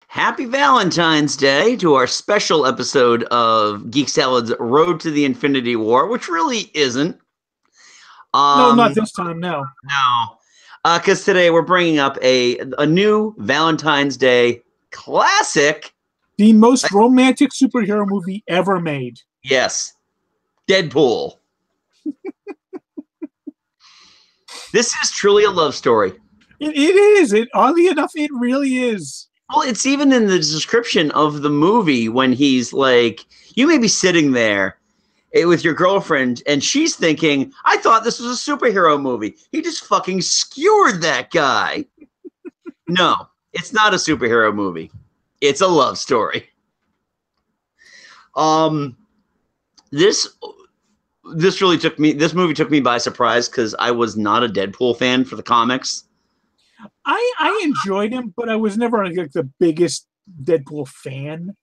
Happy Valentine's Day to our special episode of Geek Salad's Road to the Infinity War, which really isn't. No, not this time, no. No. Because today we're bringing up a new Valentine's Day classic. The most romantic superhero movie ever made. Yes. Deadpool. This is truly a love story. It is. Oddly enough, it really is. Well, it's even in the description of the movie when he's like, you may be sitting there with your girlfriend and she's thinking, I thought this was a superhero movie. He just fucking skewered that guy. No, it's not a superhero movie. It's a love story. This movie took me by surprise because I was not a Deadpool fan for the comics. I enjoyed him, but I was never like the biggest Deadpool fan.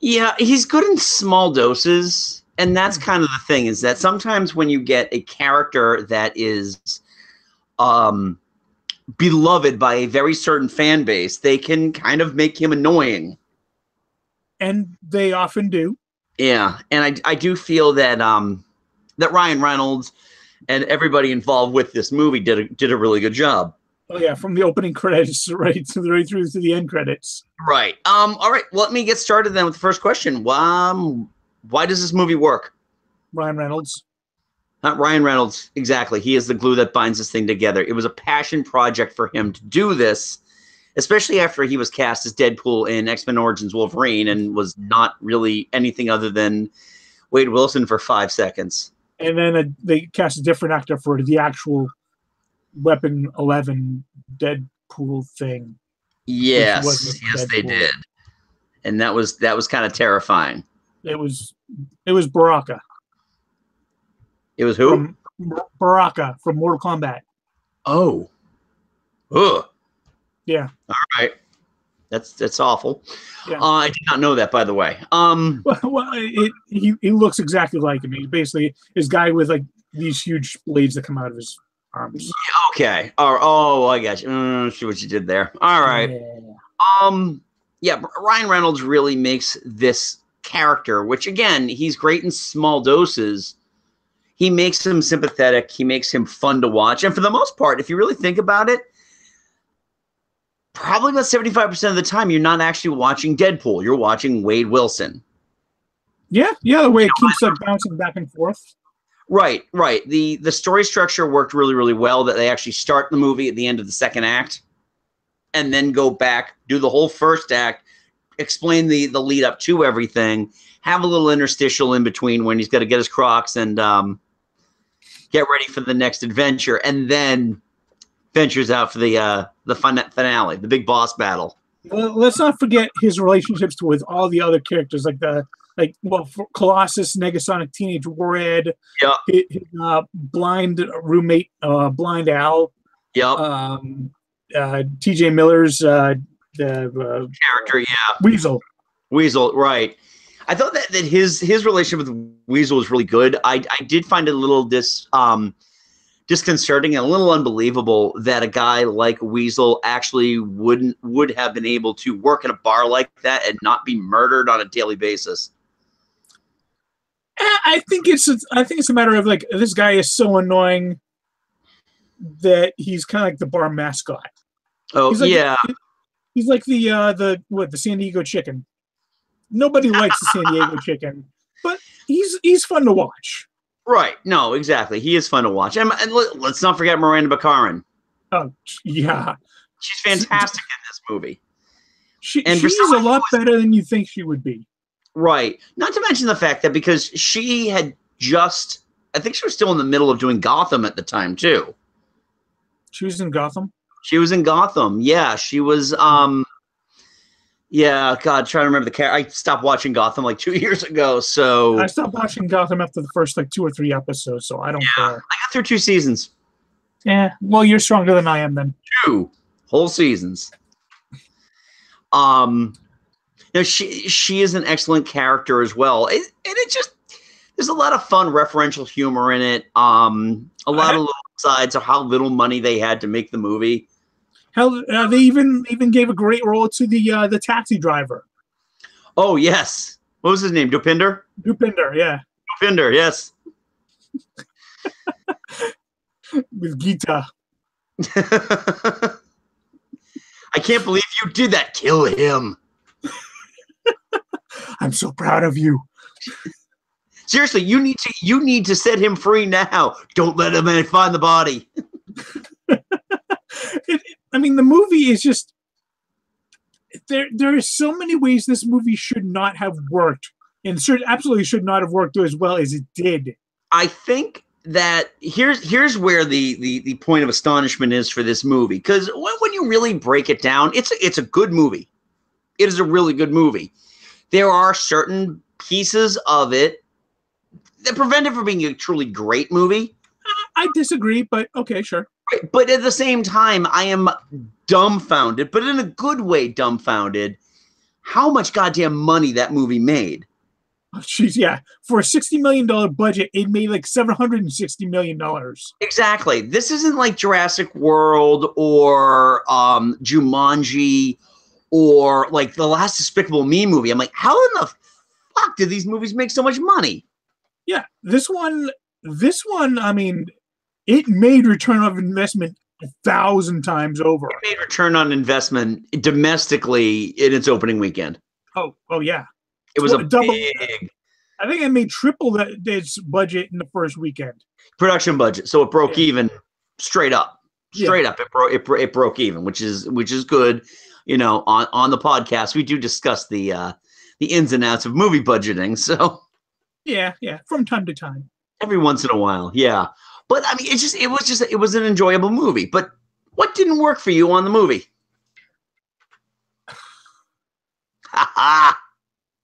Yeah, he's good in small doses, and that's kind of the thing, is that sometimes when you get a character that is beloved by a very certain fan base, they can kind of make him annoying. And they often do. Yeah, and I do feel that that Ryan Reynolds and everybody involved with this movie did a really good job. Oh yeah, from the opening credits right through to the end credits. Right. All right. Let me get started then with the first question. Why does this movie work? Ryan Reynolds. Not Ryan Reynolds. Exactly. He is the glue that binds this thing together. It was a passion project for him to do this, especially after he was cast as Deadpool in X-Men Origins Wolverine and was not really anything other than Wade Wilson for 5 seconds. And then they cast a different actor for the actual Weapon 11 Deadpool thing. Yes, they did, and that was kind of terrifying. It was Baraka. It was who? Baraka from Mortal Kombat. Oh, ugh. Yeah. All right, that's awful. Yeah. I did not know that, by the way. He looks exactly like him. He basically is guy with like these huge blades that come out of his arms. Okay. Oh, I got you. See what you did there. All right. Yeah. Ryan Reynolds really makes this character, which again, he's great in small doses. He makes him sympathetic. He makes him fun to watch. And for the most part, if you really think about it, probably about 75% of the time, you're not actually watching Deadpool. You're watching Wade Wilson. Yeah. The way it keeps like bouncing back and forth. Right. The story structure worked really, really well, that they actually start the movie at the end of the second act and then go back, do the whole first act, explain the lead up to everything, have a little interstitial in between when he's got to get his Crocs and get ready for the next adventure, and then ventures out for the finale, the big boss battle. Well, let's not forget his relationships with all the other characters, Colossus, Negasonic Teenage Warhead, his blind roommate, Blind Al, TJ Miller's the character, Weasel, right. I thought that his relationship with Weasel was really good. I did find it a little disconcerting and a little unbelievable that a guy like Weasel actually would have been able to work in a bar like that and not be murdered on a daily basis. I think it's a matter of like, this guy is so annoying that he's kind of like the bar mascot. Oh, he's like, yeah. He's like the San Diego Chicken. Nobody likes the San Diego Chicken, but he's fun to watch. Right. No, exactly. He is fun to watch. And let's not forget Miranda Baccarin. Oh, yeah. She's fantastic in this movie. She's a lot better than you think she would be. Right. Not to mention the fact that because she had I think she was still in the middle of doing Gotham at the time, too. She was in Gotham? She was in Gotham. Yeah, she was, yeah, God, trying to remember the character. I stopped watching Gotham like 2 years ago, so. I stopped watching Gotham after the first like 2 or 3 episodes, so I don't care. I got through 2 seasons. Yeah, well, you're stronger than I am then. 2 whole seasons. She is an excellent character as well. And it just, there's a lot of fun referential humor in it. A lot of little sides of how little money they had to make the movie. Hell, they even gave a great role to the taxi driver. Oh yes, what was his name? Dupinder. Dupinder, yeah. Dupinder, yes. With Gita. I can't believe you did that. Kill him. I'm so proud of you. Seriously, you need to set him free now. Don't let him find the body. I mean, the movie is just there are so many ways this movie should not have worked, and absolutely should not have worked as well as it did. I think that here's where the point of astonishment is for this movie, because when you really break it down, it's a good movie. It is a really good movie. There are certain pieces of it that prevent it from being a truly great movie. I disagree, but okay, sure. Right. But at the same time, I am dumbfounded, but in a good way dumbfounded, how much goddamn money that movie made. Oh, jeez, yeah. For a $60 million budget, it made like $760 million. Exactly. This isn't like Jurassic World or Jumanji or like the last Despicable Me movie. I'm like, how in the fuck did these movies make so much money? Yeah, this one, I mean, it made return on investment 1,000 times over. It made return on investment domestically in its opening weekend. Oh yeah. It was double. Big. I think it made triple its budget in the first weekend. Production budget, so it broke even straight up. Straight up, it broke even, which is good. You know, on the podcast we do discuss the ins and outs of movie budgeting. So yeah, from time to time, every once in a while, yeah. But I mean, it was an enjoyable movie. But what didn't work for you on the movie?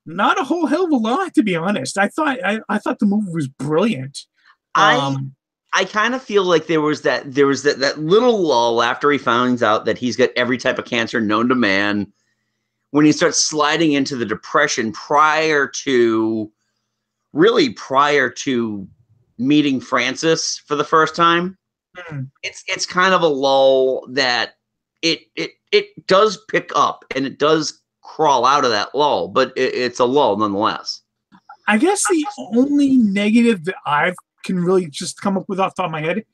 Not a whole hell of a lot, to be honest. I thought the movie was brilliant. I kind of feel like there was that little lull after he finds out that he's got every type of cancer known to man, when he starts sliding into the depression prior to meeting Francis for the first time. Mm. It's kind of a lull that it does pick up and it does crawl out of that lull, but it's a lull nonetheless. I guess the only negative that I can really just come up with off the top of my head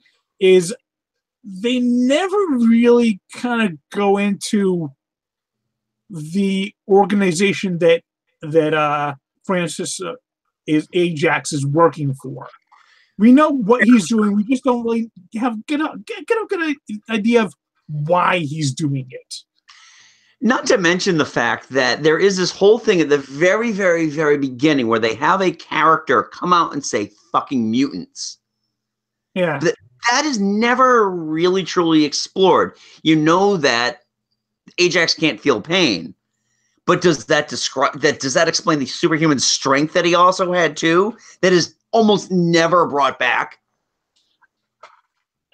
is they never really kind of go into the organization that Francis Ajax is working for. We know what he's doing. We just don't really get a good idea of why he's doing it. Not to mention the fact that there is this whole thing at the very, very, very beginning where they have a character come out and say fucking mutants. Yeah. That is never really truly explored. You know that Ajax can't feel pain. But does that explain the superhuman strength that he also had too? That is almost never brought back.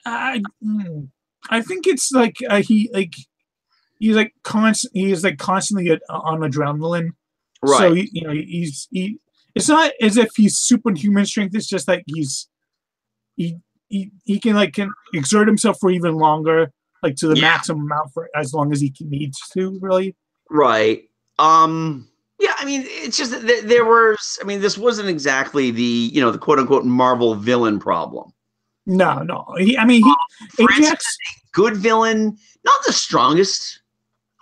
I think it's like he's constantly on adrenaline. Right. So it's not as if he's superhuman strength. It's just like he can exert himself for even longer, like to the maximum amount for as long as he needs to, really. Right. Yeah, I mean, it's just that this wasn't exactly the quote unquote Marvel villain problem. No. Ajax, good villain, not the strongest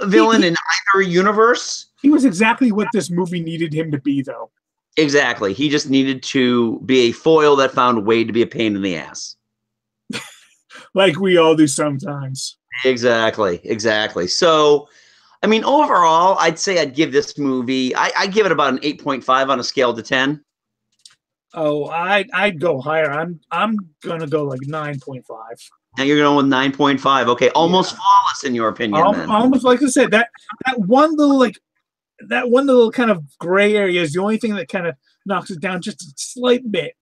villain in either universe. He was exactly what this movie needed him to be, though. Exactly. He just needed to be a foil that found a way to be a pain in the ass. Like we all do sometimes. Exactly. So, I mean, overall, I'd say I'd give this movie, I give it about an 8.5 on a scale to 10. Oh, I'd go higher. I'm gonna go like 9.5. Now you're going with 9.5. Okay, almost flawless in your opinion. Then. Almost, like I said, that one little kind of gray area is the only thing that kind of knocks it down just a slight bit.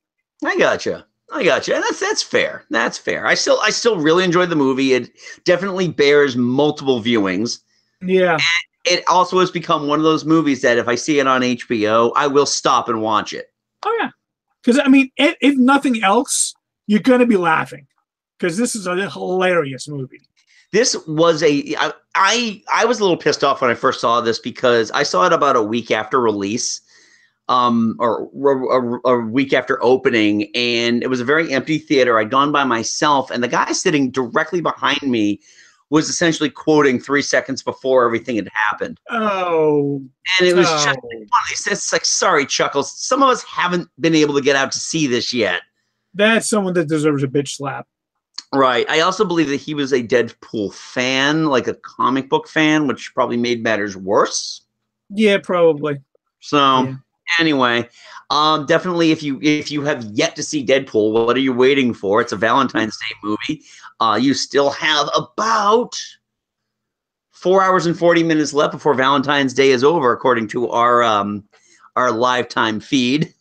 I gotcha, and that's fair. That's fair. I still really enjoyed the movie. It definitely bears multiple viewings. Yeah. And it also has become one of those movies that if I see it on HBO, I will stop and watch it. Oh yeah, because I mean, if nothing else, you're gonna be laughing because this is a hilarious movie. This was I was a little pissed off when I first saw this because I saw it about a week after release, or a week after opening, and it was a very empty theater. I'd gone by myself, and the guy sitting directly behind me was essentially quoting 3 seconds before everything had happened. Oh, and it was just like one of these. It's like, sorry, Chuckles. Some of us haven't been able to get out to see this yet. That's someone that deserves a bitch slap. Right. I also believe that he was a Deadpool fan, like a comic book fan, which probably made matters worse. Yeah, probably. So anyway, definitely if you have yet to see Deadpool, what are you waiting for? It's a Valentine's Day movie. You still have about 4 hours and 40 minutes left before Valentine's Day is over, according to our live time feed.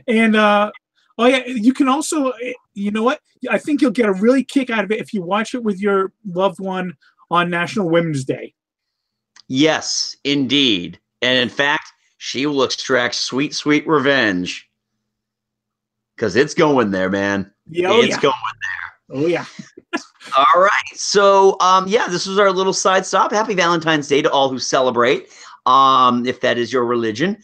And oh yeah, you can also, you know what? I think you'll get a really kick out of it if you watch it with your loved one on National Women's Day. Yes, indeed. And in fact, she will extract sweet, sweet revenge. Because it's going there, man. Yeah, it's going there. Oh, yeah. All right. So, yeah, this was our little side stop. Happy Valentine's Day to all who celebrate, if that is your religion.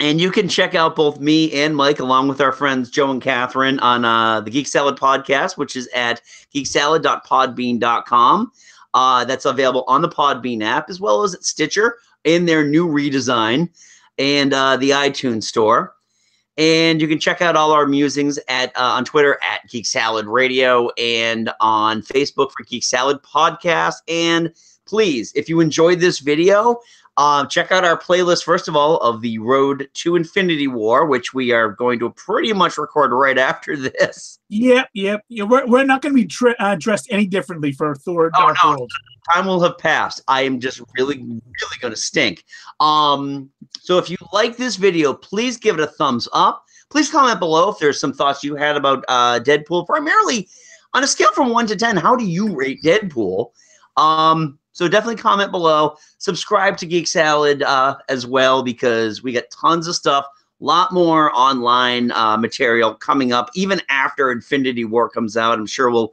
And you can check out both me and Mike, along with our friends Joe and Catherine, on the Geek Salad podcast, which is at geeksalad.podbean.com. That's available on the Podbean app, as well as at Stitcher in their new redesign, and the iTunes store. And you can check out all our musings on Twitter at Geek Salad Radio, and on Facebook for Geek Salad Podcast. And please, if you enjoyed this video, check out our playlist, first of all, of the Road to Infinity War, which we are going to pretty much record right after this. Yep. We're not going to be dressed any differently for Thor Dark World. Time will have passed. I am just really, really going to stink. So if you like this video, please give it a thumbs up. Please comment below if there's some thoughts you had about Deadpool. Primarily, on a scale from 1 to 10, how do you rate Deadpool? So definitely comment below. Subscribe to Geek Salad as well, because we got tons of stuff, a lot more online material coming up, even after Infinity War comes out. I'm sure we'll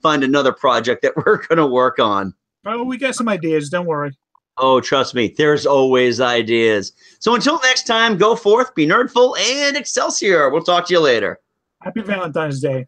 find another project that we're going to work on. Oh, we got some ideas. Don't worry. Oh, trust me, there's always ideas. So until next time, go forth, be nerdful, and Excelsior. We'll talk to you later. Happy Valentine's Day.